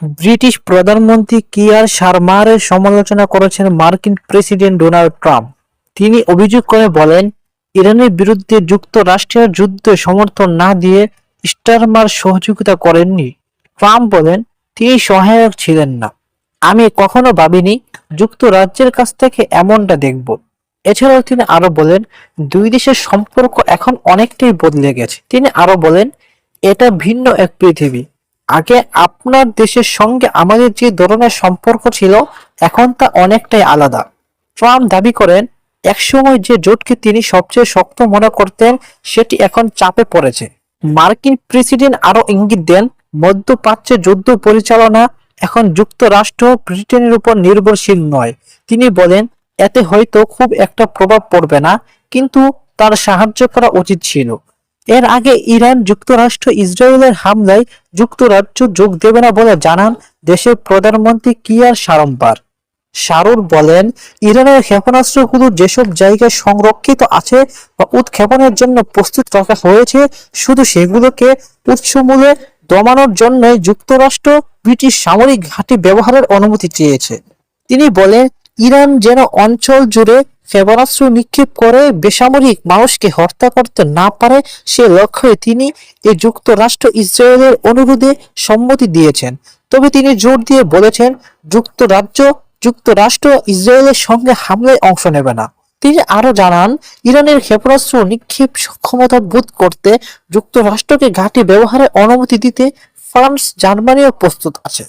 British প্রধানমন্ত্রী কিয়ার স্টারমারের সমালোচনা করেছেন মার্কিন প্রেসিডেন্ট ডোনাল্ড ট্রাম্প। তিনি অভিযোগ করে বলেন, ইরানের বিরুদ্ধে যুক্তরাষ্ট্রের যুদ্ধে সমর্থন না দিয়ে স্টারমার সহযোগিতা করেননি। ট্রাম্প বলেন, তিনি সহায়ক ছিলেন না। আমি কখনো ভাবিনি যুক্তরাজ্যের কাছ থেকে এমনটা দেখব। এছাড়াও তিনি আরো বলেন, দুই দেশের সম্পর্ক এখন অনেকটাই বদলে গেছে। তিনি আরো বলেন, এটা ভিন্ন এক পৃথিবী। আগে আপনার দেশের সঙ্গে আমাদের যে ধরনের সম্পর্ক ছিল, এখন তা অনেকটাই আলাদা। ট্রাম্প দাবি করেন, একসময় যে জোটকে তিনি সবচেয়ে শক্ত মনে করতেন, সেটি এখন চাপে পড়েছে। মার্কিন প্রেসিডেন্ট আরো ইঙ্গিত দেন, মধ্যপ্রাচ্যে যুদ্ধ পরিচালনা এখন যুক্তরাষ্ট্র ব্রিটেনের উপর নির্ভরশীল নয়। তিনি বলেন, এতে হয়তো খুব একটা প্রভাব পড়বে না, কিন্তু তার সাহায্য করা উচিত ছিল। এর আগে ইরান যুক্তরাষ্ট্র ইসরায়েলের হামলায় যুক্তরাজ্য যোগ দেবে না বলে জানান দেশের প্রধানমন্ত্রী কিয়ার স্টারমার। শারুর বলেন, ইরানের ক্ষেপণাস্ত্রগুলো যেসব জায়গায় সংরক্ষিত আছে বা উৎক্ষেপণের জন্য প্রস্তুত রাখা হয়েছে, শুধু সেগুলোকে উৎসমূলে দমানোর জন্যই যুক্তরাষ্ট্র ব্রিটিশ সামরিক ঘাঁটি ব্যবহারের অনুমতি চেয়েছে। তিনি বলেন, ইরান যেন অঞ্চল জুড়ে ক্ষেপণাস্ত্র নিক্ষেপ করে বেসামরিক মানুষকে হত্যা করতে না পারে, সে লক্ষ্যে তিনি এই যুক্তরাষ্ট্র ইসরায়েলের অনুরোধে সম্মতি দিয়েছেন। তবে তিনি জোর দিয়ে বলেছেন, যুক্তরাষ্ট্র ইসরায়েলের সঙ্গে হামলায় অংশ নেবে না। তিনি আরো জানান, ইরানের ক্ষেপণাস্ত্র নিক্ষেপ সক্ষমতা বোধ করতে যুক্তরাষ্ট্রকে ঘাঁটি ব্যবহারের অনুমতি দিতে ফ্রান্স, জার্মানিও প্রস্তুত আছে।